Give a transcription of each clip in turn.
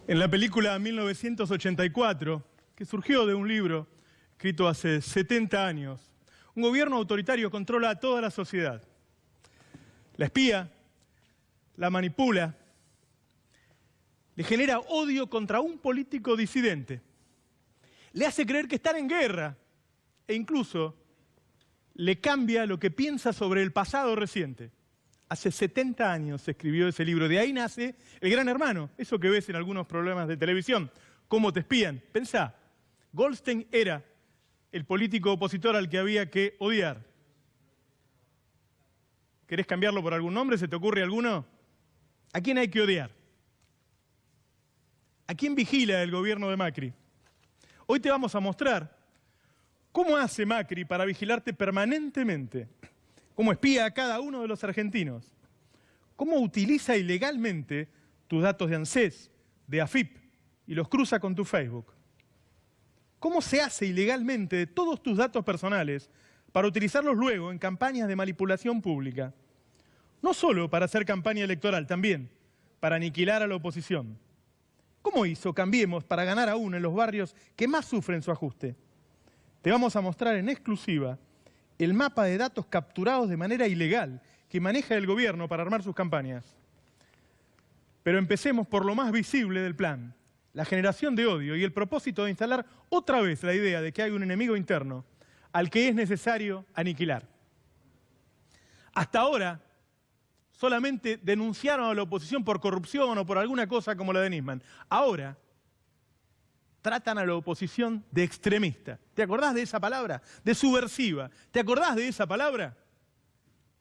En la película 1984, que surgió de un libro escrito hace 70 años, un gobierno autoritario controla a toda la sociedad. La espía, la manipula, le genera odio contra un político disidente, le hace creer que están en guerra e incluso le cambia lo que piensa sobre el pasado reciente. Hace 70 años se escribió ese libro, de ahí nace El Gran Hermano, eso que ves en algunos programas de televisión, cómo te espían. Pensá, Goldstein era el político opositor al que había que odiar. ¿Querés cambiarlo por algún nombre? ¿Se te ocurre alguno? ¿A quién hay que odiar? ¿A quién vigila el gobierno de Macri? Hoy te vamos a mostrar cómo hace Macri para vigilarte permanentemente, cómo espía a cada uno de los argentinos, cómo utiliza ilegalmente tus datos de ANSES, de AFIP, y los cruza con tu Facebook. Cómo se hace ilegalmente de todos tus datos personales para utilizarlos luego en campañas de manipulación pública. No solo para hacer campaña electoral, también para aniquilar a la oposición. ¿Cómo hizo Cambiemos para ganar aún en los barrios que más sufren su ajuste? Te vamos a mostrar en exclusiva el mapa de datos capturados de manera ilegal que maneja el gobierno para armar sus campañas. Pero empecemos por lo más visible del plan, la generación de odio y el propósito de instalar otra vez la idea de que hay un enemigo interno al que es necesario aniquilar. Hasta ahora, solamente denunciaron a la oposición por corrupción o por alguna cosa como la de Nisman. Ahora, tratan a la oposición de extremista. ¿Te acordás de esa palabra? De subversiva. ¿Te acordás de esa palabra?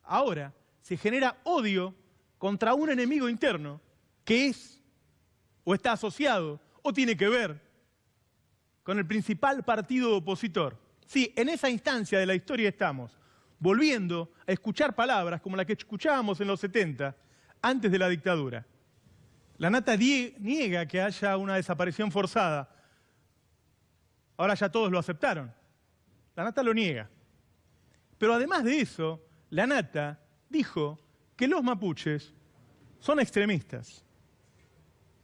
Ahora se genera odio contra un enemigo interno que es o está asociado o tiene que ver con el principal partido opositor. Sí, en esa instancia de la historia estamos, volviendo a escuchar palabras como las que escuchábamos en los 70, antes de la dictadura. La Nata niega que haya una desaparición forzada. Ahora ya todos lo aceptaron. La Nata lo niega. Pero además de eso, la Nata dijo que los mapuches son extremistas,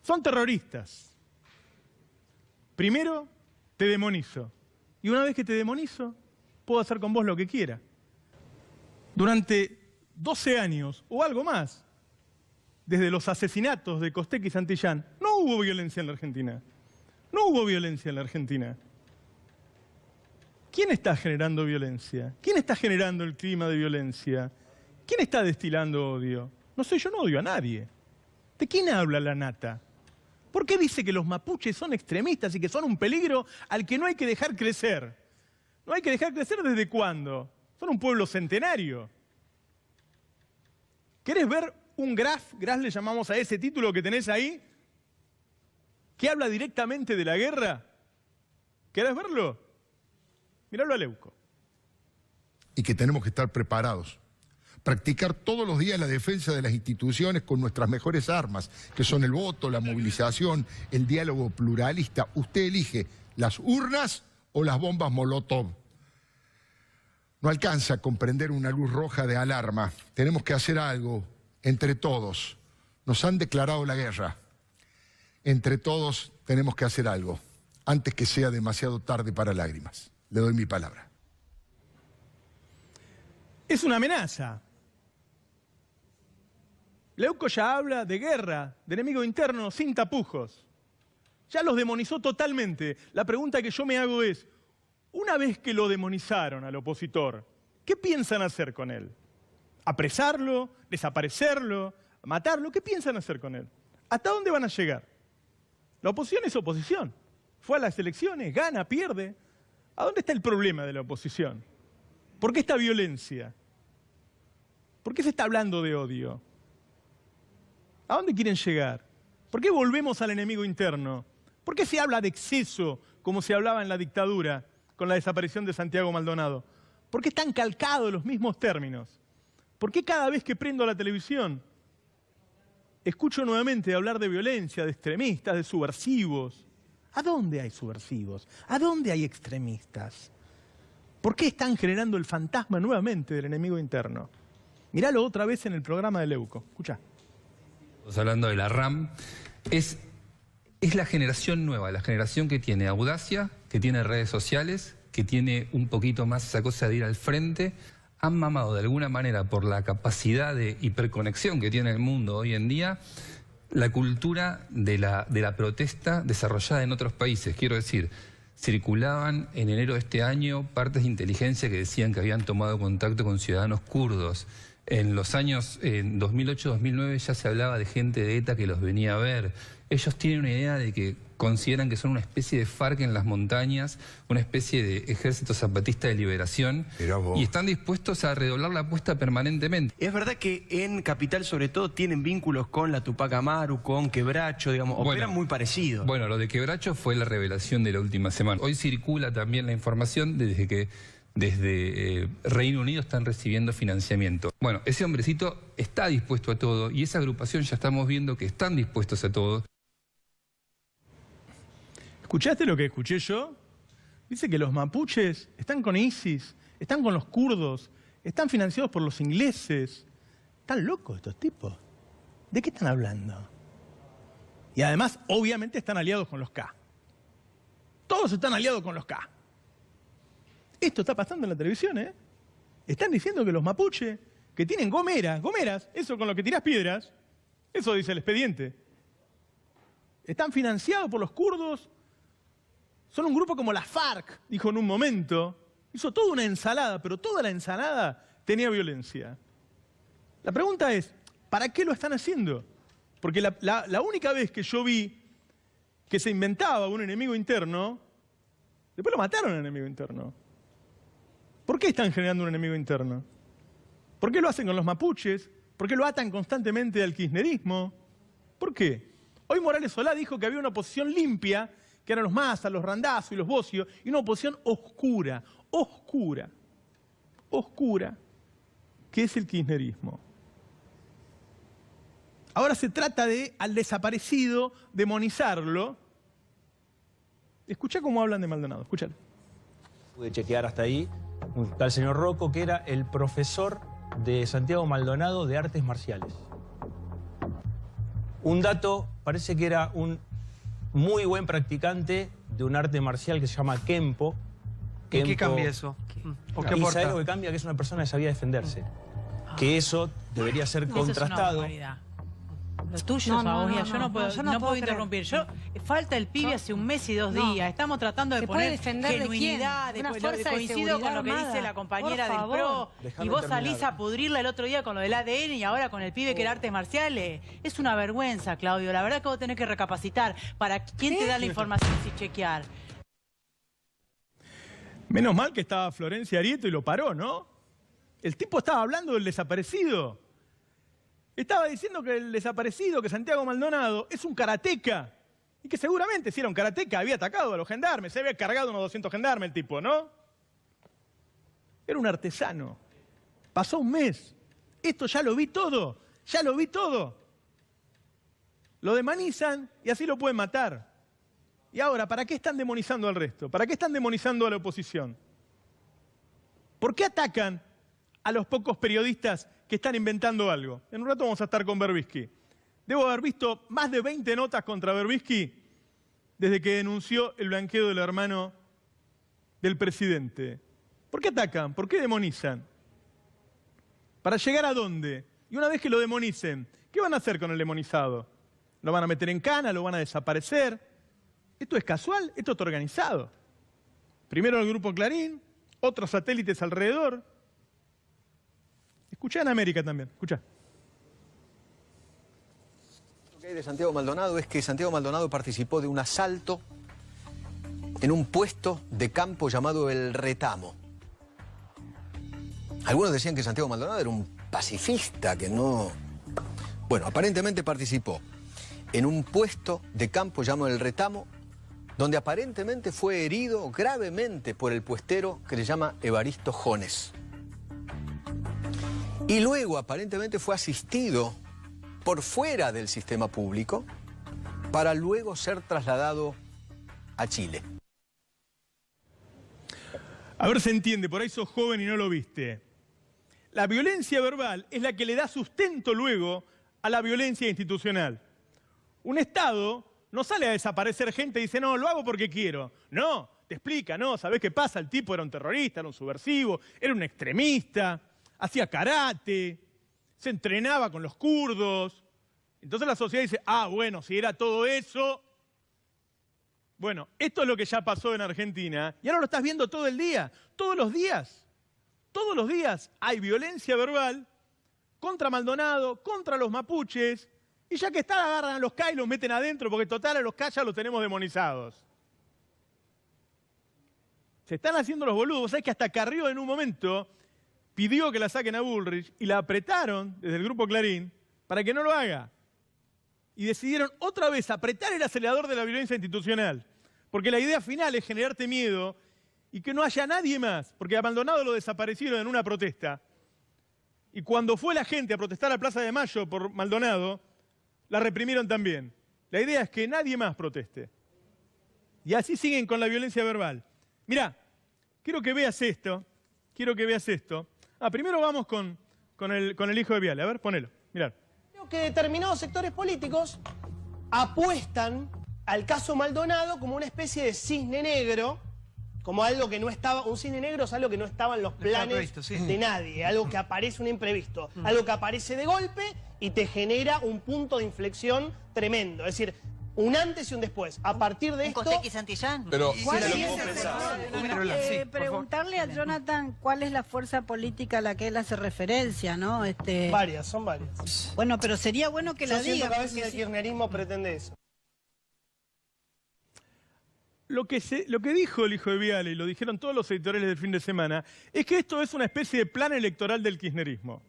son terroristas. Primero, te demonizo. Y una vez que te demonizo, puedo hacer con vos lo que quiera. Durante 12 años, o algo más, desde los asesinatos de Costec y Santillán, no hubo violencia en la Argentina. No hubo violencia en la Argentina. ¿Quién está generando violencia? ¿Quién está generando el clima de violencia? ¿Quién está destilando odio? No sé, yo no odio a nadie. ¿De quién habla la Nata? ¿Por qué dice que los mapuches son extremistas y que son un peligro al que no hay que dejar crecer? ¿No hay que dejar crecer desde cuándo? Son un pueblo centenario. ¿Querés ver un graf le llamamos a ese título que tenés ahí, que habla directamente de la guerra? ¿Querés verlo? Míralo a Leuco. Y que tenemos que estar preparados. Practicar todos los días la defensa de las instituciones con nuestras mejores armas, que son el voto, la movilización, el diálogo pluralista. Usted elige las urnas o las bombas Molotov. No alcanza a comprender una luz roja de alarma. Tenemos que hacer algo entre todos. Nos han declarado la guerra. Entre todos tenemos que hacer algo, antes que sea demasiado tarde para lágrimas. Le doy mi palabra. Es una amenaza. Leuco ya habla de guerra, de enemigo interno, sin tapujos. Ya los demonizó totalmente. La pregunta que yo me hago es, una vez que lo demonizaron al opositor, ¿qué piensan hacer con él? ¿Apresarlo? ¿Desaparecerlo? ¿Matarlo? ¿Qué piensan hacer con él? ¿Hasta dónde van a llegar? La oposición es oposición. Fue a las elecciones, gana, pierde. ¿A dónde está el problema de la oposición? ¿Por qué esta violencia? ¿Por qué se está hablando de odio? ¿A dónde quieren llegar? ¿Por qué volvemos al enemigo interno? ¿Por qué se habla de exceso como se hablaba en la dictadura con la desaparición de Santiago Maldonado? ¿Por qué están calcados los mismos términos? ¿Por qué cada vez que prendo la televisión escucho nuevamente hablar de violencia, de extremistas, de subversivos? ¿A dónde hay subversivos? ¿A dónde hay extremistas? ¿Por qué están generando el fantasma nuevamente del enemigo interno? Míralo otra vez en el programa de Leuco. Escuchá. Hablando de la RAM, es Es la generación nueva, la generación que tiene audacia, que tiene redes sociales, que tiene un poquito más esa cosa de ir al frente. Han mamado de alguna manera por la capacidad de hiperconexión que tiene el mundo hoy en día, la cultura de la protesta desarrollada en otros países. Quiero decir, circulaban en enero de este año partes de inteligencia que decían que habían tomado contacto con ciudadanos kurdos. En los años 2008-2009 ya se hablaba de gente de ETA que los venía a ver. Ellos tienen una idea de que consideran que son una especie de FARC en las montañas, una especie de ejército zapatista de liberación, y están dispuestos a redoblar la apuesta permanentemente. Es verdad que en Capital, sobre todo, tienen vínculos con la Tupac Amaru, con Quebracho, digamos, operan muy parecidos. Bueno, lo de Quebracho fue la revelación de la última semana. Hoy circula también la información desde Reino Unido están recibiendo financiamiento. Bueno, ese hombrecito está dispuesto a todo y esa agrupación ya estamos viendo que están dispuestos a todo. ¿Escuchaste lo que escuché yo? Dice que los mapuches están con ISIS, están con los kurdos, están financiados por los ingleses. ¿Están locos estos tipos? ¿De qué están hablando? Y además, obviamente, están aliados con los K. Todos están aliados con los K. Esto está pasando en la televisión, ¿eh? Están diciendo que los mapuches, que tienen gomeras, eso con lo que tirás piedras, eso dice el expediente, están financiados por los kurdos. Son un grupo como la FARC, dijo en un momento. Hizo toda una ensalada, pero toda la ensalada tenía violencia. La pregunta es, ¿para qué lo están haciendo? Porque la única vez que yo vi que se inventaba un enemigo interno, después lo mataron al enemigo interno. ¿Por qué están generando un enemigo interno? ¿Por qué lo hacen con los mapuches? ¿Por qué lo atan constantemente al kirchnerismo? ¿Por qué? Hoy Morales Solá dijo que había una oposición limpia, que eran los Massa, los Randazzo y los Bocio, y una oposición oscura, que es el kirchnerismo. Ahora se trata de, al desaparecido, demonizarlo. Escuchá cómo hablan de Maldonado, escuchalo. Pude chequear hasta ahí un tal señor Rocco, que era el profesor de Santiago Maldonado de artes marciales. Un dato, parece que era un muy buen practicante de un arte marcial que se llama Kempo. ¿Y qué cambia eso? ¿O qué aporta? Y algo que cambia, que es una persona que sabía defenderse. Que eso debería ser contrastado. Lo tuyo, Fagonia, yo no puedo interrumpir. Falta el pibe hace un mes y 2 días. Estamos tratando de poner genuinidad. Coincido con lo que dice la compañera del PRO. Y vos salís a pudrirla el otro día con lo del ADN y ahora con el pibe que era artes marciales. Es una vergüenza, Claudio. La verdad que vos tenés que recapacitar. ¿Para quién te da la información sin chequear? Menos mal que estaba Florencia Arieto y lo paró, ¿no? El tipo estaba hablando del desaparecido. Estaba diciendo que el desaparecido, que Santiago Maldonado, es un karateca. Y que seguramente si era un karateca había atacado a los gendarmes, se había cargado unos 200 gendarmes el tipo, ¿no? Era un artesano. Pasó un mes. Esto ya lo vi todo. Lo demonizan y así lo pueden matar. Y ahora, ¿para qué están demonizando al resto? ¿Para qué están demonizando a la oposición? ¿Por qué atacan a los pocos periodistas que están inventando algo? En un rato vamos a estar con Berbisky. Debo haber visto más de 20 notas contra Berbisky desde que denunció el blanqueo del hermano del presidente. ¿Por qué atacan? ¿Por qué demonizan? ¿Para llegar a dónde? Y una vez que lo demonicen, ¿qué van a hacer con el demonizado? ¿Lo van a meter en cana? ¿Lo van a desaparecer? ¿Esto es casual? ¿Esto está organizado? Primero el Grupo Clarín, otros satélites alrededor. Escuchá en América también, escuchá. Lo que hay de Santiago Maldonado es que Santiago Maldonado participó de un asalto en un puesto de campo llamado El Retamo. Algunos decían que Santiago Maldonado era un pacifista, que no... Bueno, aparentemente participó en un puesto de campo llamado El Retamo, donde aparentemente fue herido gravemente por el puestero que se llama Evaristo Jones. Y luego aparentemente fue asistido por fuera del sistema público para luego ser trasladado a Chile. A ver, se entiende, por ahí sos joven y no lo viste. La violencia verbal es la que le da sustento luego a la violencia institucional. Un Estado no sale a desaparecer gente y dice, no, lo hago porque quiero. No, te explica, no, ¿sabés qué pasa? El tipo era un terrorista, era un subversivo, era un extremista, hacía karate, se entrenaba con los kurdos. Entonces la sociedad dice, ah, bueno, si era todo eso... Bueno, esto es lo que ya pasó en Argentina y ahora lo estás viendo todo el día, todos los días. Todos los días hay violencia verbal contra Maldonado, contra los mapuches, y ya que están, agarran a los K y los meten adentro, porque total a los K ya los tenemos demonizados. Se están haciendo los boludos. ¿Sabés que hasta Carrió en un momento pidió que la saquen a Bullrich y la apretaron desde el Grupo Clarín para que no lo haga? Y decidieron otra vez apretar el acelerador de la violencia institucional, porque la idea final es generarte miedo y que no haya nadie más, porque a Maldonado lo desaparecieron en una protesta. Y cuando fue la gente a protestar a Plaza de Mayo por Maldonado, la reprimieron también. La idea es que nadie más proteste. Y así siguen con la violencia verbal. Mirá, quiero que veas esto. Primero vamos con el hijo de Viale. A ver, ponelo, mirá. Creo que determinados sectores políticos apuestan al caso Maldonado como una especie de cisne negro, como algo que no estaba, un cisne negro es algo que no estaba en los planes de nadie, algo que aparece un imprevisto, algo que aparece de golpe y te genera un punto de inflexión tremendo, es decir, un antes y un después. A partir de esto... ¿Costequi Santillán? Pero preguntarle a Jonathan cuál es la fuerza política a la que él hace referencia, ¿no? Varias, son varias. Bueno, pero sería bueno que la diga. Yo siento que a veces el kirchnerismo pretende eso. Lo que dijo el hijo de Viale, y lo dijeron todos los editoriales del fin de semana, es que esto es una especie de plan electoral del kirchnerismo.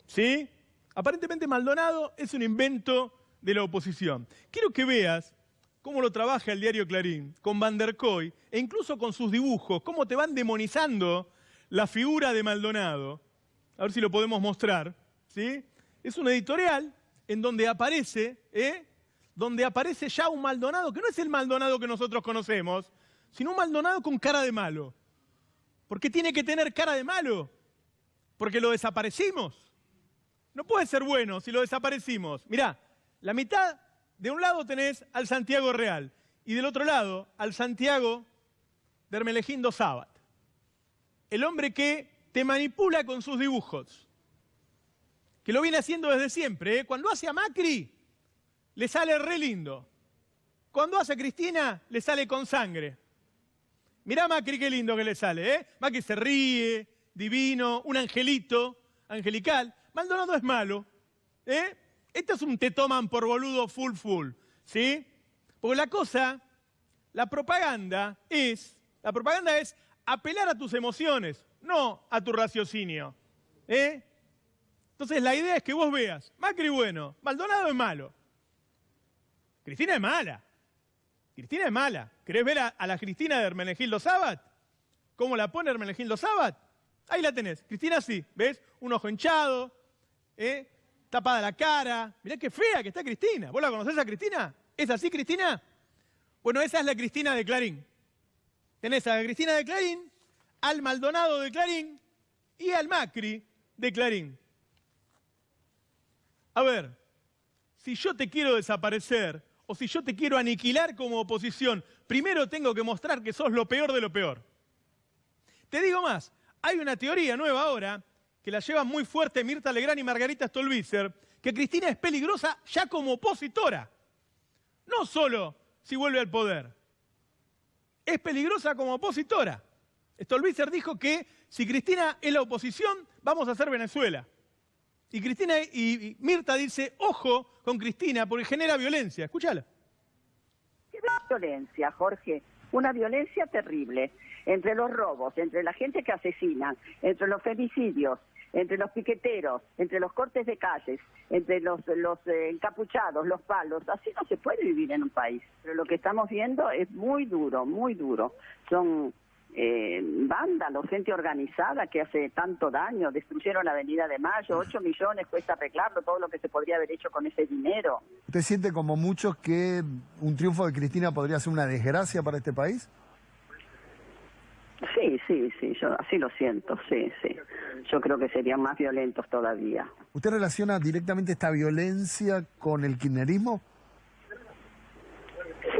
¿Sí? Aparentemente Maldonado es un invento de la oposición. Quiero que veas cómo lo trabaja el diario Clarín, con Van der Koy, e incluso con sus dibujos, cómo te van demonizando la figura de Maldonado. A ver si lo podemos mostrar. ¿Sí? Es un editorial en donde aparece ya un Maldonado, que no es el Maldonado que nosotros conocemos, sino un Maldonado con cara de malo. ¿Por qué tiene que tener cara de malo? Porque lo desaparecimos. No puede ser bueno si lo desaparecimos. Mirá, la mitad, de un lado tenés al Santiago Real y del otro lado al Santiago de Hermenegildo Sabat. El hombre que te manipula con sus dibujos, que lo viene haciendo desde siempre, ¿eh? Cuando hace a Macri, le sale re lindo. Cuando hace a Cristina, le sale con sangre. Mirá Macri qué lindo que le sale, ¿eh? Macri se ríe, divino, un angelito, angelical. Maldonado es malo, ¿eh? Este es un te toman por boludo full, ¿sí? Porque la propaganda es apelar a tus emociones, no a tu raciocinio, ¿eh? Entonces la idea es que vos veas, Macri bueno, Maldonado es malo. Cristina es mala. ¿Querés ver a la Cristina de Hermenegildo Sabat? ¿Cómo la pone Hermenegildo Sabat? Ahí la tenés. Cristina sí, ¿ves? Un ojo hinchado, tapada la cara. Mirá qué fea que está Cristina. ¿Vos la conocés a Cristina? ¿Es así, Cristina? Bueno, esa es la Cristina de Clarín. Tenés a la Cristina de Clarín, al Maldonado de Clarín y al Macri de Clarín. A ver, si yo te quiero desaparecer o si yo te quiero aniquilar como oposición, primero tengo que mostrar que sos lo peor de lo peor. Te digo más, hay una teoría nueva ahora que la llevan muy fuerte Mirta Legrand y Margarita Stolbizer, que Cristina es peligrosa ya como opositora. No solo si vuelve al poder. Es peligrosa como opositora. Stolbizer dijo que si Cristina es la oposición, vamos a hacer Venezuela. Y Cristina y Mirta dice, ojo con Cristina porque genera violencia. Escúchala. ¿Qué violencia, Jorge? Una violencia terrible. Entre los robos, entre la gente que asesinan, entre los femicidios, entre los piqueteros, entre los cortes de calles, entre los encapuchados, los palos. Así no se puede vivir en un país. Pero lo que estamos viendo es muy duro, muy duro. Son vándalos, gente organizada que hace tanto daño, destruyeron la Avenida de Mayo, 8 millones cuesta arreglarlo, todo lo que se podría haber hecho con ese dinero. ¿Usted siente como muchos que un triunfo de Cristina podría ser una desgracia para este país? Sí, yo así lo siento, sí. Yo creo que serían más violentos todavía. ¿Usted relaciona directamente esta violencia con el kirchnerismo?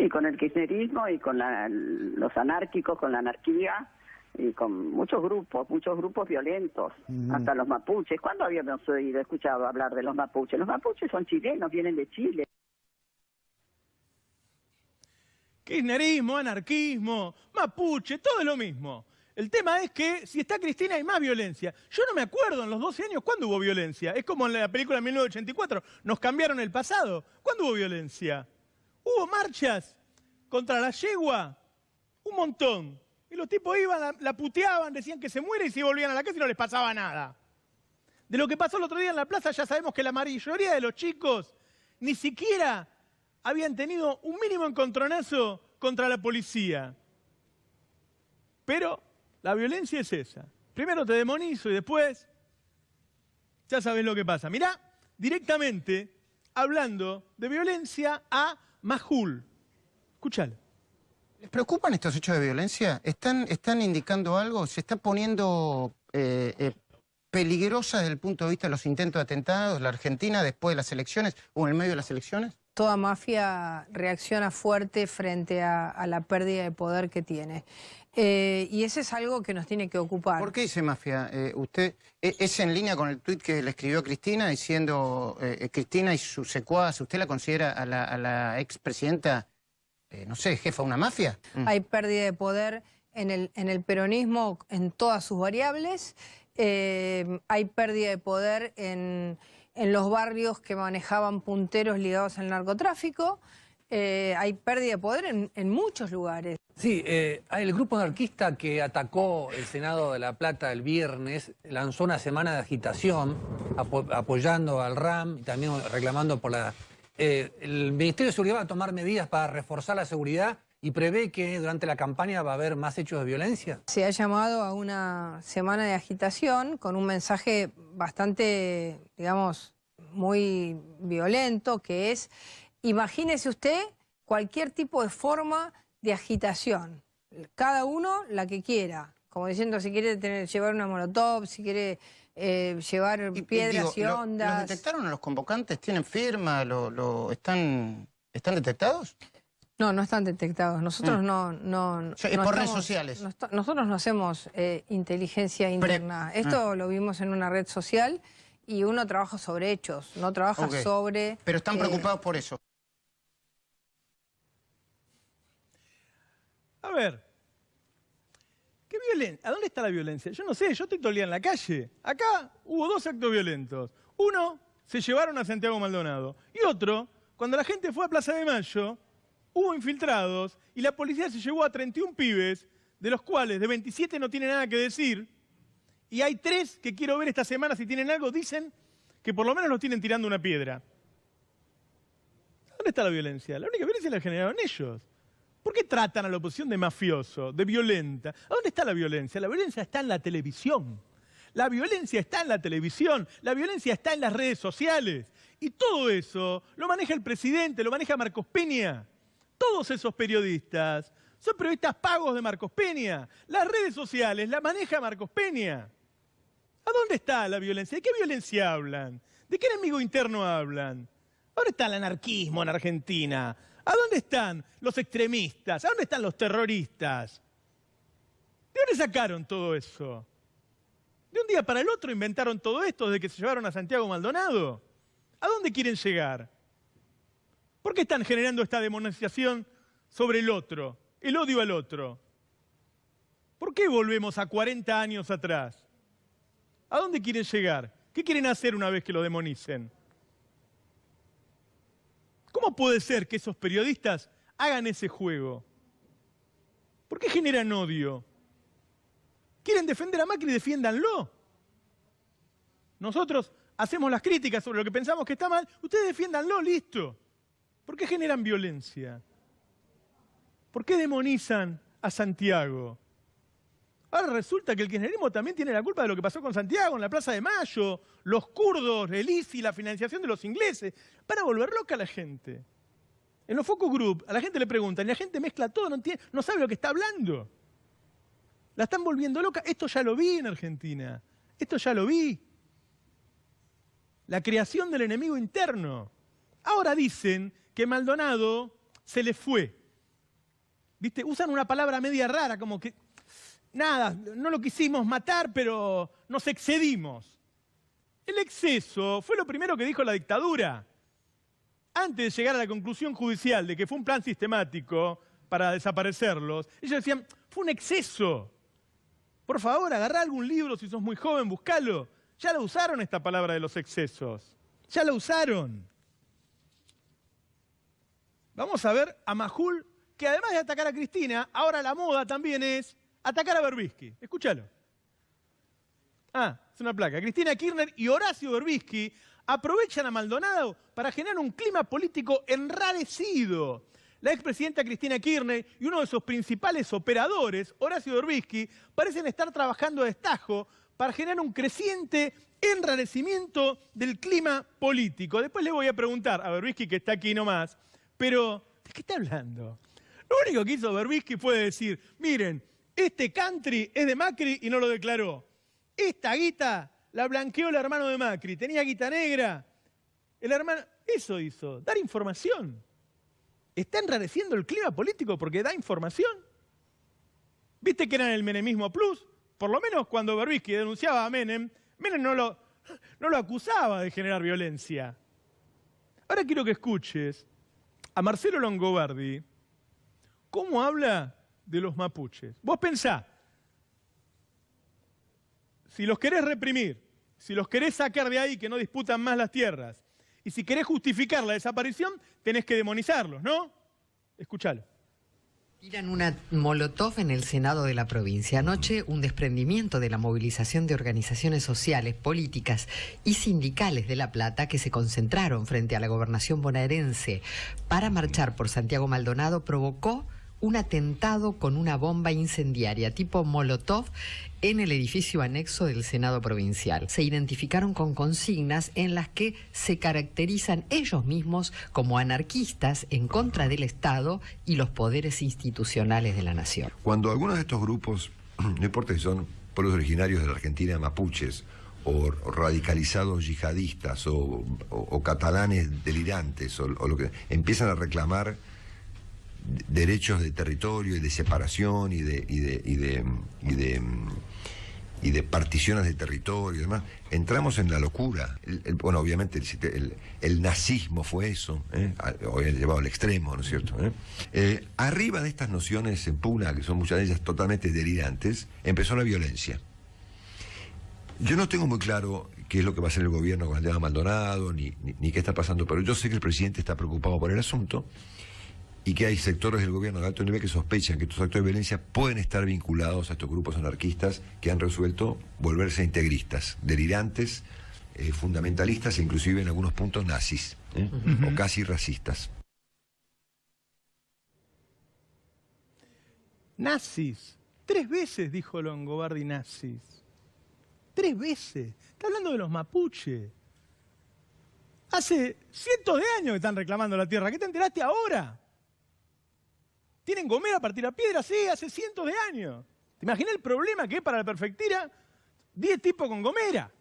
Sí, con el kirchnerismo y con los anárquicos, con la anarquía y con muchos grupos violentos, hasta los mapuches. ¿Cuándo habíamos escuchado hablar de los mapuches? Los mapuches son chilenos, vienen de Chile. Kirchnerismo, anarquismo, mapuche, todo es lo mismo. El tema es que si está Cristina hay más violencia. Yo no me acuerdo en los 12 años cuándo hubo violencia. Es como en la película de 1984, nos cambiaron el pasado. ¿Cuándo hubo violencia? Hubo marchas contra la yegua, un montón. Y los tipos iban, la puteaban, decían que se muere y se volvían a la casa y no les pasaba nada. De lo que pasó el otro día en la plaza ya sabemos que la mayoría de los chicos ni siquiera habían tenido un mínimo encontronazo contra la policía. Pero la violencia es esa. Primero te demonizo y después ya sabes lo que pasa. Mirá, directamente hablando de violencia a Majul. Escuchalo. ¿Les preocupan estos hechos de violencia? ¿Están indicando algo? ¿Se está poniendo peligrosa desde el punto de vista de los intentos de atentados la Argentina después de las elecciones o en el medio de las elecciones? Toda mafia reacciona fuerte frente a la pérdida de poder que tiene. Y ese es algo que nos tiene que ocupar. ¿Por qué dice mafia? ¿Usted es en línea con el tuit que le escribió Cristina diciendo Cristina y sus secuaces, ¿usted la considera a la expresidenta, no sé, jefa de una mafia? Hay pérdida de poder en el peronismo en todas sus variables. Hay pérdida de poder en los barrios que manejaban punteros ligados al narcotráfico. Hay pérdida de poder en muchos lugares. Sí, el grupo anarquista que atacó el Senado de La Plata el viernes lanzó una semana de agitación apoyando al RAM y también reclamando por la... el Ministerio de Seguridad va a tomar medidas para reforzar la seguridad y prevé que durante la campaña va a haber más hechos de violencia. Se ha llamado a una semana de agitación con un mensaje bastante, digamos, muy violento, que es, imagínese usted cualquier tipo de forma de agitación, cada uno la que quiera, como diciendo si quiere llevar una molotov, si quiere llevar piedras y ondas. ¿Los detectaron a los convocantes? ¿Tienen firma? ¿Están detectados? No, no están detectados. Nosotros no es por redes sociales. Nosotros no hacemos inteligencia interna. Esto lo vimos en una red social y uno trabaja sobre hechos, no trabaja sobre... Pero están preocupados por eso. A ver, ¿a dónde está la violencia? Yo no sé, yo estoy todo el día en la calle. Acá hubo 2 actos violentos. Uno, se llevaron a Santiago Maldonado. Y otro, cuando la gente fue a Plaza de Mayo, hubo infiltrados y la policía se llevó a 31 pibes, de los cuales de 27 no tienen nada que decir. Y hay 3 que quiero ver esta semana si tienen algo, dicen que por lo menos los tienen tirando una piedra. ¿Dónde está la violencia? La única violencia la generaron ellos. ¿Por qué tratan a la oposición de mafioso, de violenta? ¿A dónde está la violencia? La violencia está en la televisión. La violencia está en la televisión. La violencia está en las redes sociales. Y todo eso lo maneja el presidente, lo maneja Marcos Peña. Todos esos periodistas son periodistas pagos de Marcos Peña. Las redes sociales las maneja Marcos Peña. ¿A dónde está la violencia? ¿De qué violencia hablan? ¿De qué enemigo interno hablan? ¿Dónde está el anarquismo en Argentina? ¿A dónde están los extremistas? ¿A dónde están los terroristas? ¿De dónde sacaron todo eso? ¿De un día para el otro inventaron todo esto desde que se llevaron a Santiago Maldonado? ¿A dónde quieren llegar? ¿Por qué están generando esta demonización sobre el otro, el odio al otro? ¿Por qué volvemos a 40 años atrás? ¿A dónde quieren llegar? ¿Qué quieren hacer una vez que lo demonicen? ¿Cómo puede ser que esos periodistas hagan ese juego? ¿Por qué generan odio? ¿Quieren defender a Macri? Defiéndanlo. Nosotros hacemos las críticas sobre lo que pensamos que está mal. Ustedes defiéndanlo, listo. ¿Por qué generan violencia? ¿Por qué demonizan a Santiago? Ahora resulta que el kirchnerismo también tiene la culpa de lo que pasó con Santiago en la Plaza de Mayo, los kurdos, el ISI, la financiación de los ingleses, para volver loca a la gente. En los focus group a la gente le preguntan y la gente mezcla todo, no sabe lo que está hablando. La están volviendo loca. Esto ya lo vi en Argentina. Esto ya lo vi. La creación del enemigo interno. Ahora dicen que Maldonado se le fue. ¿viste? Usan una palabra media rara, como que, nada, no lo quisimos matar, pero nos excedimos. El exceso fue lo primero que dijo la dictadura. Antes de llegar a la conclusión judicial de que fue un plan sistemático para desaparecerlos, ellos decían, fue un exceso. Por favor, agarrá algún libro, si sos muy joven, buscalo. Ya la usaron esta palabra de los excesos. Ya la usaron. Vamos a ver a Majul, que además de atacar a Cristina, ahora la moda también es atacar a Berbisky. Escúchalo. Es una placa. Cristina Kirchner y Horacio Berbisky aprovechan a Maldonado para generar un clima político enrarecido. La expresidenta Cristina Kirchner y uno de sus principales operadores, Horacio Berbisky, parecen estar trabajando a destajo para generar un creciente enrarecimiento del clima político. Después le voy a preguntar a Berbisky, que está aquí nomás, pero ¿de qué está hablando? Lo único que hizo Berbisky fue decir, miren, este country es de Macri y no lo declaró. Esta guita la blanqueó el hermano de Macri, tenía guita negra. El hermano, eso hizo, dar información. Está enrareciendo el clima político porque da información. ¿Viste que era en el menemismo plus? Por lo menos cuando Berbisky denunciaba a Menem, Menem no lo acusaba de generar violencia. Ahora quiero que escuches a Marcelo Longobardi cómo habla de los mapuches. Vos pensá, si los querés reprimir, si los querés sacar de ahí que no disputan más las tierras, y si querés justificar la desaparición, tenés que demonizarlos, ¿no? Escuchalo. Tiran una molotov en el Senado de la provincia. Anoche, un desprendimiento de la movilización de organizaciones sociales, políticas y sindicales de La Plata que se concentraron frente a la gobernación bonaerense para marchar por Santiago Maldonado provocó un atentado con una bomba incendiaria tipo molotov en el edificio anexo del Senado provincial. Se identificaron con consignas en las que se caracterizan ellos mismos como anarquistas en contra del Estado y los poderes institucionales de la nación. Cuando algunos de estos grupos, no importa si son pueblos originarios de la Argentina, mapuches, o radicalizados yihadistas, o catalanes delirantes, o lo que empiezan a reclamar derechos de territorio y de separación y de particiones de territorio y demás, entramos en la locura. Bueno, obviamente el nazismo fue eso, hoy llevado al extremo, ¿no es cierto? Arriba de estas nociones en pugna, que son muchas de ellas totalmente delirantes, empezó la violencia. Yo no tengo muy claro qué es lo que va a hacer el gobierno con el tema Maldonado, ni qué está pasando, pero yo sé que el presidente está preocupado por el asunto y que hay sectores del gobierno de alto nivel que sospechan que estos actos de violencia pueden estar vinculados a estos grupos anarquistas que han resuelto volverse integristas, delirantes, fundamentalistas e inclusive en algunos puntos nazis, o casi racistas. Nazis. 3 veces dijo Longobardi nazis. 3 veces. Está hablando de los mapuches. Hace cientos de años que están reclamando la tierra. ¿Qué te enteraste ahora? ¿Tienen gomera para tirar piedras? Sí, hace cientos de años. ¿Te imaginas el problema que es para la prefectura? 10 tipos con gomera.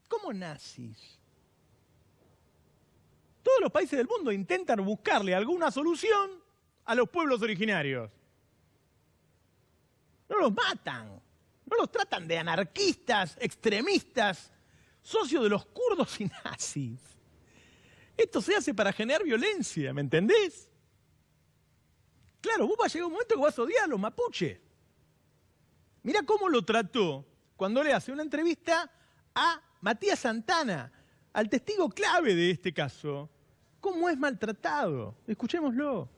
¿Cómo nazis? Todos los países del mundo intentan buscarle alguna solución a los pueblos originarios. No los matan. No los tratan de anarquistas, extremistas, socios de los kurdos y nazis. Esto se hace para generar violencia, ¿me entendés? Claro, vos vas a llegar un momento que vas a odiar a los mapuches. Mirá cómo lo trató cuando le hace una entrevista a Matías Santana, al testigo clave de este caso. ¿Cómo es maltratado? Escuchémoslo.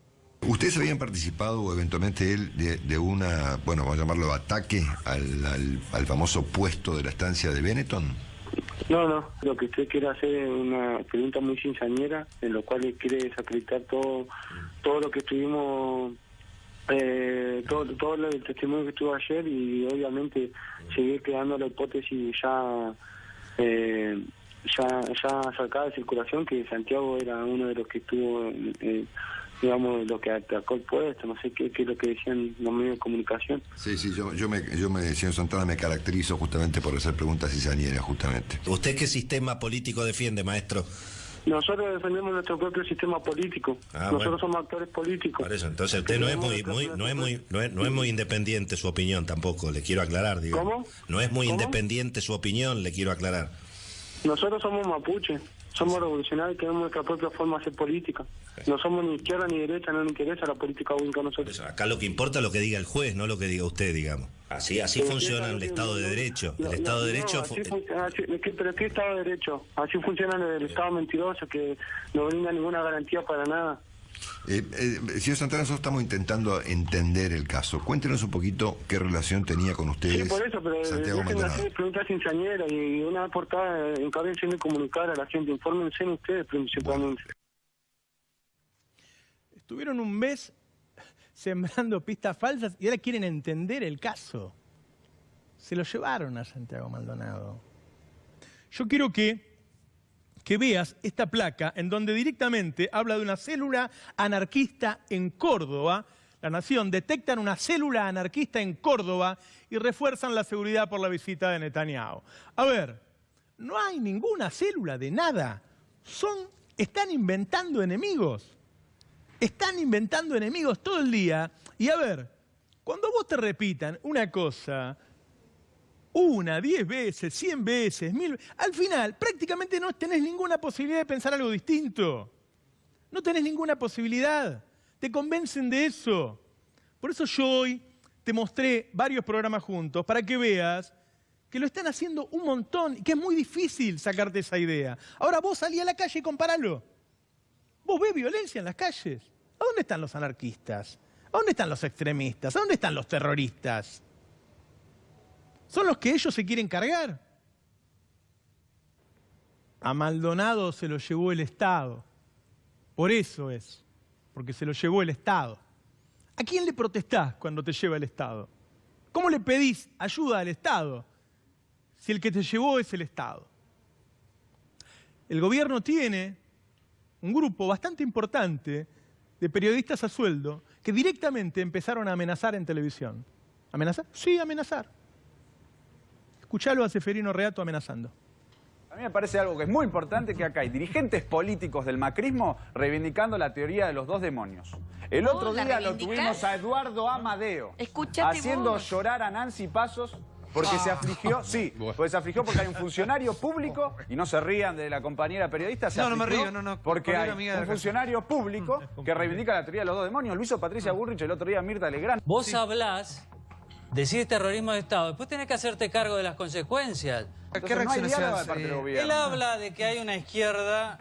¿Ustedes habían participado o eventualmente él de una, bueno, vamos a llamarlo ataque al famoso puesto de la estancia de Benetton? No. Lo que usted quiere hacer es una pregunta muy cizañera, en lo cual quiere desacreditar todo lo que estuvimos, todo el testimonio que estuvo ayer, y obviamente seguir creando la hipótesis ya sacada de circulación, que Santiago era uno de los que estuvo, digamos, lo que atacó el puesto. No sé qué es lo que decían los medios de comunicación. Sí, señor Santana, me caracterizo justamente por hacer preguntas cizañeras, justamente. ¿Usted qué sistema político defiende, maestro? Nosotros defendemos nuestro propio sistema político. Nosotros somos actores políticos. Por eso, entonces usted no es muy independiente su opinión tampoco, le quiero aclarar, digo. ¿Cómo? No es muy independiente su opinión, le quiero aclarar. Nosotros somos mapuches, somos revolucionarios, tenemos nuestra propia forma de hacer política. No somos ni izquierda ni derecha, no nos interesa la política única a nosotros. Acá lo que importa es lo que diga el juez, no lo que diga usted, digamos. Así funciona el Estado de Derecho. El Estado de Derecho... ¿Pero qué Estado de Derecho? Así funciona el Estado mentiroso, que no brinda ninguna garantía para nada. Señor Santana, nosotros estamos intentando entender el caso. Cuéntenos un poquito qué relación tenía con ustedes. Sí, por eso, pero Santiago Maldonado. hacer preguntas sinceras y una portada encárguense de comunicar a la gente. Infórmense ustedes principalmente. Estuvieron un mes sembrando pistas falsas y ahora quieren entender el caso. Se lo llevaron a Santiago Maldonado. Yo quiero que veas esta placa en donde directamente habla de una célula anarquista en Córdoba. La Nación detectan una célula anarquista en Córdoba y refuerzan la seguridad por la visita de Netanyahu. A ver, no hay ninguna célula de nada. Están inventando enemigos. Están inventando enemigos todo el día. Y a ver, cuando vos te repitan una cosa 1, 10 veces, 100 veces, 1000 veces, al final prácticamente no tenés ninguna posibilidad de pensar algo distinto. No tenés ninguna posibilidad. Te convencen de eso. Por eso yo hoy te mostré varios programas juntos para que veas que lo están haciendo un montón y que es muy difícil sacarte esa idea. Ahora vos salí a la calle y comparalo. Vos ves violencia en las calles. ¿A dónde están los anarquistas? ¿A dónde están los extremistas? ¿A dónde están los terroristas? Son los que ellos se quieren cargar. A Maldonado se lo llevó el Estado. Por eso es. Porque se lo llevó el Estado. ¿A quién le protestás cuando te lleva el Estado? ¿Cómo le pedís ayuda al Estado si el que te llevó es el Estado? El gobierno tiene un grupo bastante importante de periodistas a sueldo que directamente empezaron a amenazar en televisión. ¿Amenazar? Sí, amenazar. Escuchalo a Ceferino Reato amenazando. A mí me parece algo que es muy importante, que acá hay dirigentes políticos del macrismo reivindicando la teoría de los dos demonios. El otro día lo tuvimos a Eduardo Amadeo haciendo llorar a Nancy Pasos porque se afligió, porque se afligió porque hay un funcionario público, y no se rían de la compañera periodista, no me río, porque hay un funcionario público que reivindica la teoría de los dos demonios. Lo hizo Patricia Bullrich el otro día, Mirta Legrand. Vos hablás, decís terrorismo de Estado, después tenés que hacerte cargo de las consecuencias. ¿Qué reacciones Él habla de que hay una izquierda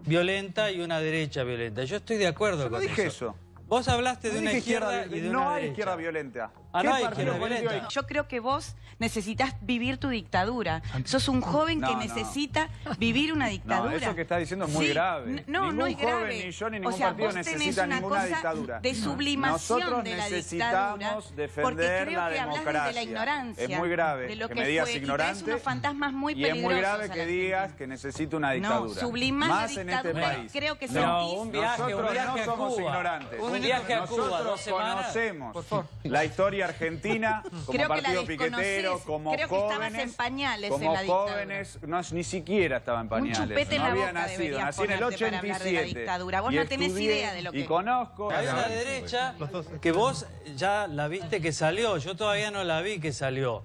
violenta y una derecha violenta. Yo estoy de acuerdo con eso. Yo no dije eso. Vos hablaste de una izquierda y de una derecha. No hay izquierda violenta. No hay izquierda violenta. Yo creo que vos necesitas vivir tu dictadura. Sos un joven que necesita vivir una dictadura. No, eso que está diciendo es muy grave. No es grave. Joven, ni yo, ni ningún partido necesita ninguna dictadura. De sublimación de la dictadura. Nosotros necesitamos defender la democracia. De la ignorancia. Es muy grave de lo que me digas ignorante. Unos fantasmas muy y es muy grave que digas que necesito una dictadura. No, sublimar más la en este país. Creo que nosotros no somos ignorantes. Un viaje a Cuba. Nosotros conocemos la historia argentina como partido piquetero, como creo que estabas en pañales en la dictadura. Jóvenes, ni siquiera estaba en pañales. Un chupete en no la había boca nacido, nací en el 87. La dictadura. Vos no tenés idea de lo que... Y conozco... Hay una derecha que vos ya la viste que salió, yo todavía no la vi que salió.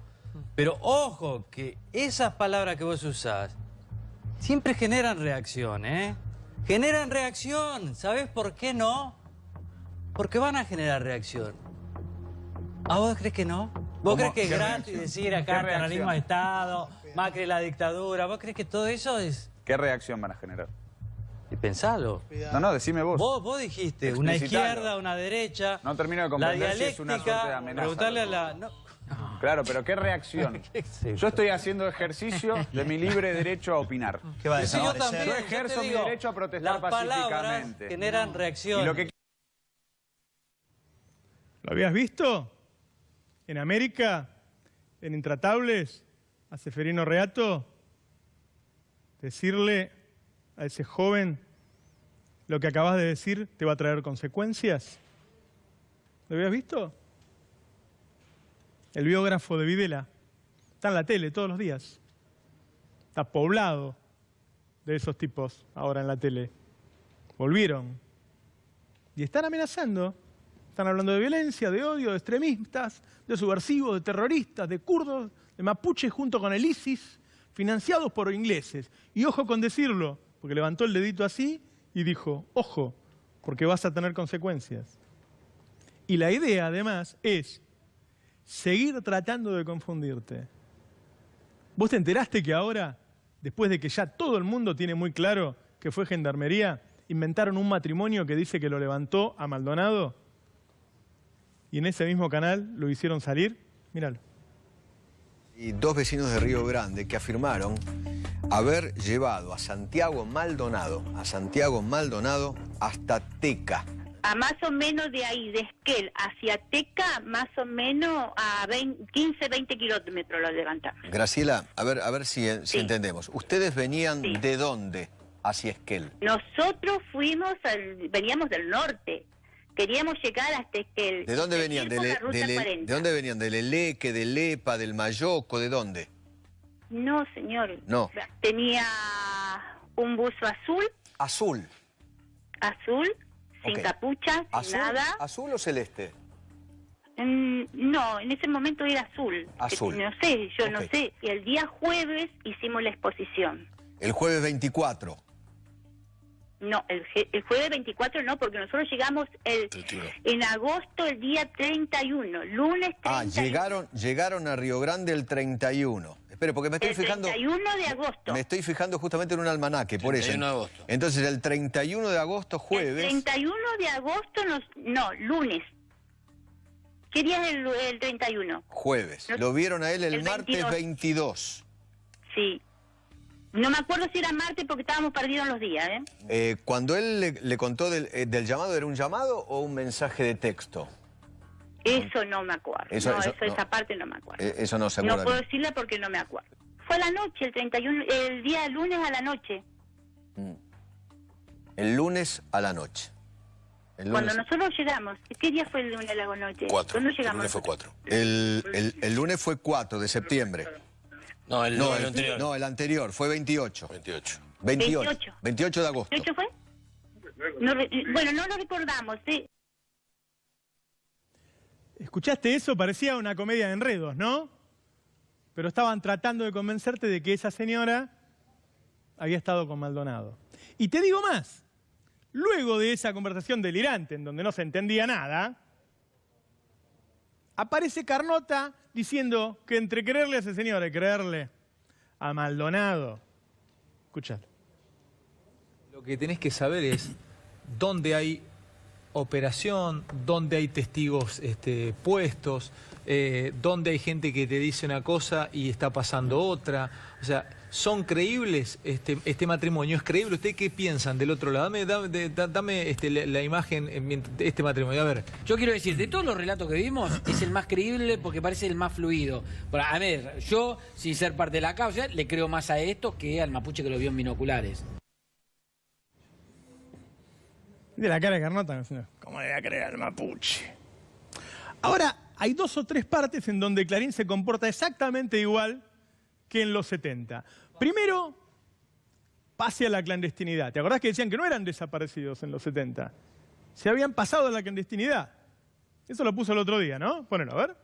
Pero ojo, que esas palabras que vos usás siempre generan reacción, ¿eh? Generan reacción. ¿Sabés por qué no? Porque van a generar reacción. ¿A vos crees que no? ¿Vos crees que es gratis decir acá terrorismo de Estado, Macri la dictadura? ¿Vos crees que todo eso es...? ¿Qué reacción van a generar? Y pensalo. No, decime vos. Vos dijiste una izquierda, una derecha. No termino de comprender si es una suerte de amenaza. Preguntarle a la... Claro, pero ¿qué reacción? Yo estoy haciendo ejercicio de mi libre derecho a opinar. ¿Qué va a decir? Yo también, yo ejerzo mi derecho a protestar pacíficamente. Generan reacción. ¿Lo habías visto? En América, en Intratables, a Ceferino Reato, decirle a ese joven lo que acabas de decir te va a traer consecuencias. ¿Lo habías visto? El biógrafo de Videla está en la tele todos los días. Está poblado de esos tipos ahora en la tele. Volvieron. Y están amenazando. Están hablando de violencia, de odio, de extremistas, de subversivos, de terroristas, de kurdos, de mapuches junto con el ISIS, financiados por ingleses. Y ojo con decirlo, porque levantó el dedito así y dijo, ojo, porque vas a tener consecuencias. Y la idea, además, es seguir tratando de confundirte. ¿Vos te enteraste que ahora, después de que ya todo el mundo tiene muy claro que fue Gendarmería, inventaron un matrimonio que dice que lo levantó a Maldonado? Y en ese mismo canal lo hicieron salir. Míralo. Y dos vecinos de Río Grande que afirmaron haber llevado a Santiago Maldonado hasta Teca. A más o menos de ahí, de Esquel hacia Teca, más o menos a 15, 20 kilómetros lo levantaron. Graciela, a ver si entendemos. ¿Ustedes venían de dónde hacia Esquel? Nosotros veníamos del norte. Queríamos llegar hasta Esquel. ¿De dónde venían? ¿De dónde venían? ¿Del Eleque, del Lepa, del Mayoco? ¿De dónde? No, señor. No. Tenía un buzo azul. ¿Azul? Azul, sin capucha, sin nada. ¿Azul o celeste? No, en ese momento era azul. Azul. No sé, yo no sé. Y el día jueves hicimos la exposición. ¿El jueves 24? No, el jueves 24 no, porque nosotros llegamos en agosto, el día 31, lunes 31. Llegaron a Río Grande el 31. Espere, porque me estoy fijando... El 31 de agosto. Me estoy fijando justamente en un almanaque, por eso. 31 de agosto. Entonces, el 31 de agosto, jueves... El 31 de agosto, no, lunes. ¿Qué día es el 31? Jueves. Lo vieron a él el martes 22. Sí. No me acuerdo si era martes porque estábamos perdidos en los días, Cuando él le contó del llamado, ¿era un llamado o un mensaje de texto? Eso no me acuerdo. Esa parte no me acuerdo. Eso no se acuerda. No puedo decirle porque no me acuerdo. Fue a la noche, el 31, el día lunes a la noche. El lunes a la noche. Cuando nosotros llegamos, ¿qué día fue el lunes a la noche? 4. ¿Cuándo llegamos? El lunes fue 4. El lunes fue 4 de septiembre. No, el anterior. No, el anterior, fue 28. 28 de agosto. ¿28 fue? No, bueno, no lo recordamos, sí. ¿Escuchaste eso? Parecía una comedia de enredos, ¿no? Pero estaban tratando de convencerte de que esa señora había estado con Maldonado. Y te digo más, luego de esa conversación delirante en donde no se entendía nada, aparece Carnota diciendo que entre creerle a ese señor y creerle a Maldonado. Escuchalo. Lo que tenés que saber es dónde hay operación, dónde hay testigos puestos, dónde hay gente que te dice una cosa y está pasando otra. O sea, ¿son creíbles este matrimonio? ¿Es creíble? ¿Ustedes qué piensan del otro lado? Dame la imagen de este matrimonio. A ver. Yo quiero decir, de todos los relatos que vimos, es el más creíble porque parece el más fluido. A ver, yo, sin ser parte de la causa, le creo más a esto que al mapuche que lo vio en binoculares. De la cara de Carnota, ¿cómo le voy a creer al mapuche? Ahora, hay 2 o 3 partes en donde Clarín se comporta exactamente igual que en los 70. Primero, pase a la clandestinidad. ¿Te acordás que decían que no eran desaparecidos en los 70? Se habían pasado a la clandestinidad. Eso lo puso el otro día, ¿no? Ponelo, a ver.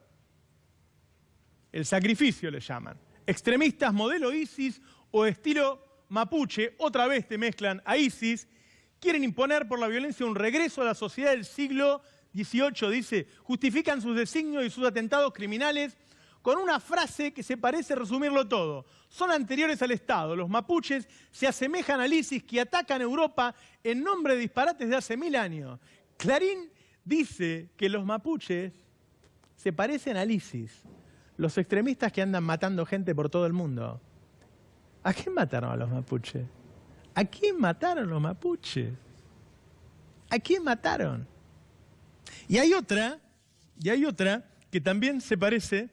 El sacrificio le llaman. Extremistas modelo ISIS o estilo mapuche, otra vez te mezclan a ISIS. Quieren imponer por la violencia un regreso a la sociedad del siglo XVIII, dice. Justifican sus designios y sus atentados criminales con una frase que se parece resumirlo todo. Son anteriores al Estado. Los mapuches se asemejan al ISIS que atacan Europa en nombre de disparates de hace 1000 años. Clarín dice que los mapuches se parecen al ISIS. Los extremistas que andan matando gente por todo el mundo. ¿A quién mataron a los mapuches? ¿A quién mataron los mapuches? ¿A quién mataron? Y hay otra que también se parece,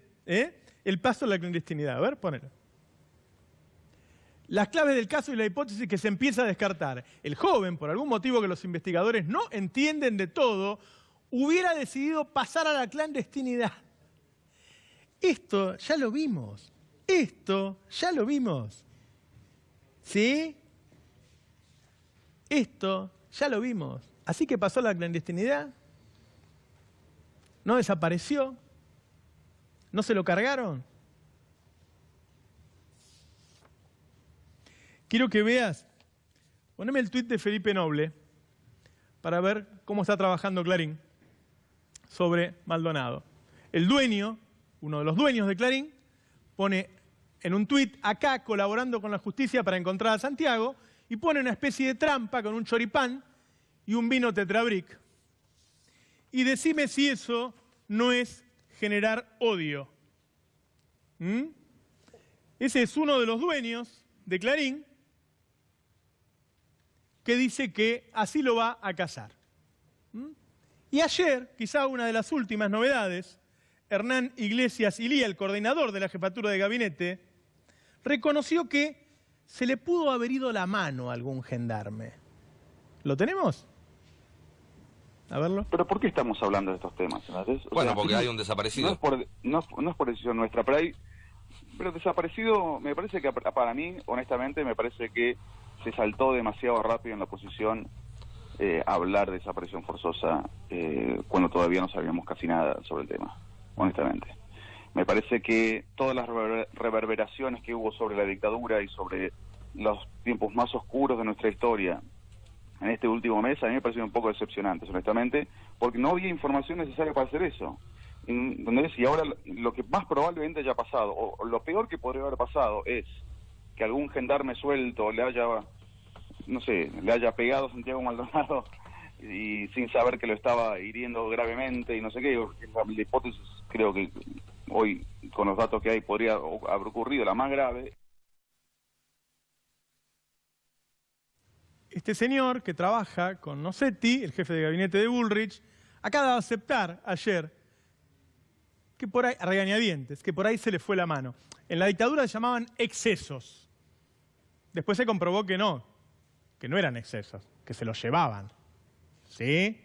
el paso a la clandestinidad. A ver, ponelo. Las claves del caso y la hipótesis que se empieza a descartar. El joven, por algún motivo que los investigadores no entienden de todo, hubiera decidido pasar a la clandestinidad. Esto ya lo vimos. ¿Sí? esto ya lo vimos. Así que pasó la clandestinidad, no desapareció, no se lo cargaron. Quiero que veas, poneme el tuit de Felipe Noble para ver cómo está trabajando Clarín sobre Maldonado. El dueño, uno de los dueños de Clarín, pone en un tuit acá colaborando con la justicia para encontrar a Santiago y pone una especie de trampa con un choripán y un vino Tetrabric. Y decime si eso no es generar odio. Ese es uno de los dueños de Clarín que dice que así lo va a cazar. Y ayer, quizá una de las últimas novedades, Hernán Iglesias Ilía, el coordinador de la jefatura de gabinete, reconoció que se le pudo haber ido la mano a algún gendarme. ¿Lo tenemos? A verlo. ¿Pero por qué estamos hablando de estos temas? Bueno, porque hay un desaparecido. No es por decisión nuestra, pero desaparecido, me parece que para mí, honestamente, me parece que se saltó demasiado rápido en la oposición hablar de desaparición forzosa cuando todavía no sabíamos casi nada sobre el tema, honestamente. Me parece que todas las reverberaciones que hubo sobre la dictadura y sobre los tiempos más oscuros de nuestra historia en este último mes, a mí me parecieron un poco decepcionantes, honestamente, porque no había información necesaria para hacer eso. ¿Entendés? Y ahora lo que más probablemente haya pasado, o lo peor que podría haber pasado, es que algún gendarme suelto le haya pegado a Santiago Maldonado y sin saber que lo estaba hiriendo gravemente y no sé qué. La hipótesis, creo que hoy, con los datos que hay, podría haber ocurrido la más grave. Este señor que trabaja con Nossetti, el jefe de gabinete de Bullrich, acaba de aceptar ayer que por ahí, a regañadientes, que por ahí se le fue la mano. En la dictadura se llamaban excesos. Después se comprobó que no eran excesos, que se los llevaban. ¿Sí?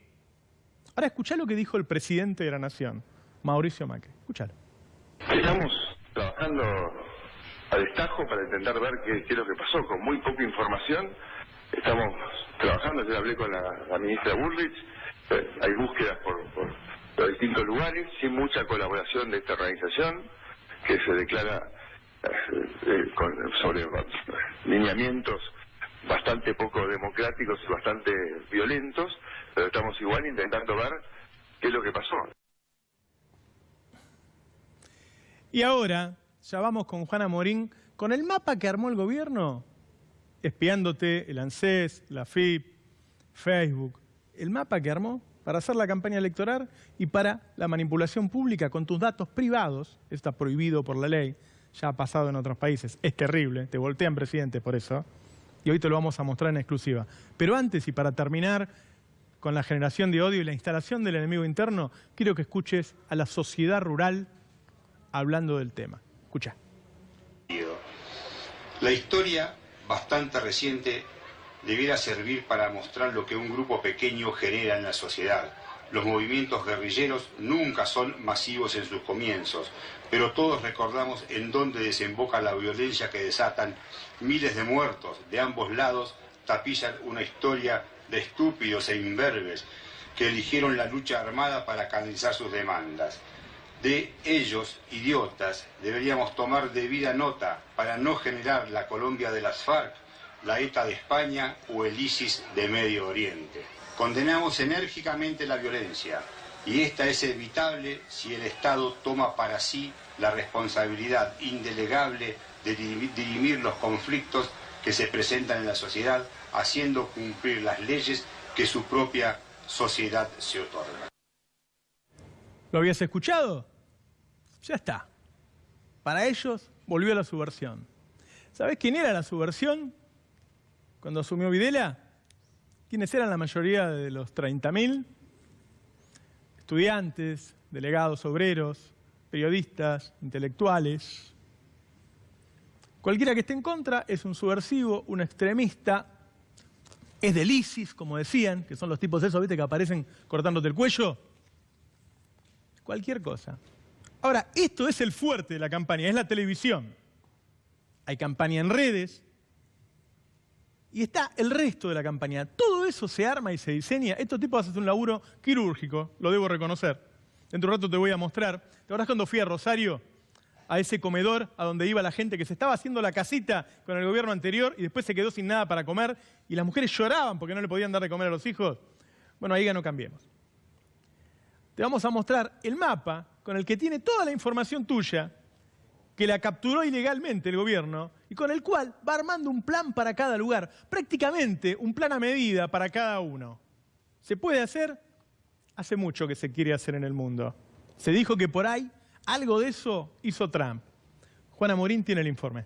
Ahora escuchá lo que dijo el presidente de la Nación, Mauricio Macri. Escuchalo. Estamos trabajando a destajo para intentar ver qué es lo que pasó, con muy poca información. Estamos trabajando, yo hablé con la ministra Bullrich, hay búsquedas por los distintos lugares, sin mucha colaboración de esta organización, que se declara sobre lineamientos bastante poco democráticos y bastante violentos, pero estamos igual intentando ver qué es lo que pasó. Y ahora, ya vamos con Juana Morín, con el mapa que armó el gobierno, espiándote el ANSES, la FIP, Facebook, el mapa que armó para hacer la campaña electoral y para la manipulación pública con tus datos privados. Está prohibido por la ley, ya ha pasado en otros países, es terrible, te voltean presidentes por eso, y hoy te lo vamos a mostrar en exclusiva. Pero antes, y para terminar con la generación de odio y la instalación del enemigo interno, quiero que escuches a la sociedad rural hablando del tema. Escucha. La historia, bastante reciente, debiera servir para mostrar lo que un grupo pequeño genera en la sociedad. Los movimientos guerrilleros nunca son masivos en sus comienzos, pero todos recordamos en dónde desemboca la violencia que desatan miles de muertos de ambos lados, tapizan una historia de estúpidos e imberbes que eligieron la lucha armada para canalizar sus demandas. De ellos, idiotas, deberíamos tomar debida nota para no generar la Colombia de las FARC, la ETA de España o el ISIS de Medio Oriente. Condenamos enérgicamente la violencia y esta es evitable si el Estado toma para sí la responsabilidad indelegable de dirimir los conflictos que se presentan en la sociedad, haciendo cumplir las leyes que su propia sociedad se otorga. ¿Lo habías escuchado? Ya está. Para ellos volvió la subversión. ¿Sabés quién era la subversión cuando asumió Videla? ¿Quiénes eran la mayoría de los 30.000? Estudiantes, delegados obreros, periodistas, intelectuales. Cualquiera que esté en contra es un subversivo, un extremista, es del ISIS, como decían, que son los tipos esos, ¿viste?, que aparecen cortándote el cuello. Cualquier cosa. Ahora, esto es el fuerte de la campaña, es la televisión. Hay campaña en redes, y está el resto de la campaña. Todo eso se arma y se diseña. Estos tipos hacen un laburo quirúrgico, lo debo reconocer. Dentro de un rato te voy a mostrar. ¿Te acordás cuando fui a Rosario? A ese comedor a donde iba la gente que se estaba haciendo la casita con el gobierno anterior y después se quedó sin nada para comer y las mujeres lloraban porque no le podían dar de comer a los hijos. Bueno, ahí ya no cambiemos. Te vamos a mostrar el mapa con el que tiene toda la información tuya, que la capturó ilegalmente el gobierno y con el cual va armando un plan para cada lugar, prácticamente un plan a medida para cada uno. ¿Se puede hacer? Hace mucho que se quiere hacer en el mundo. Se dijo que por ahí algo de eso hizo Trump. Juana Morín tiene el informe.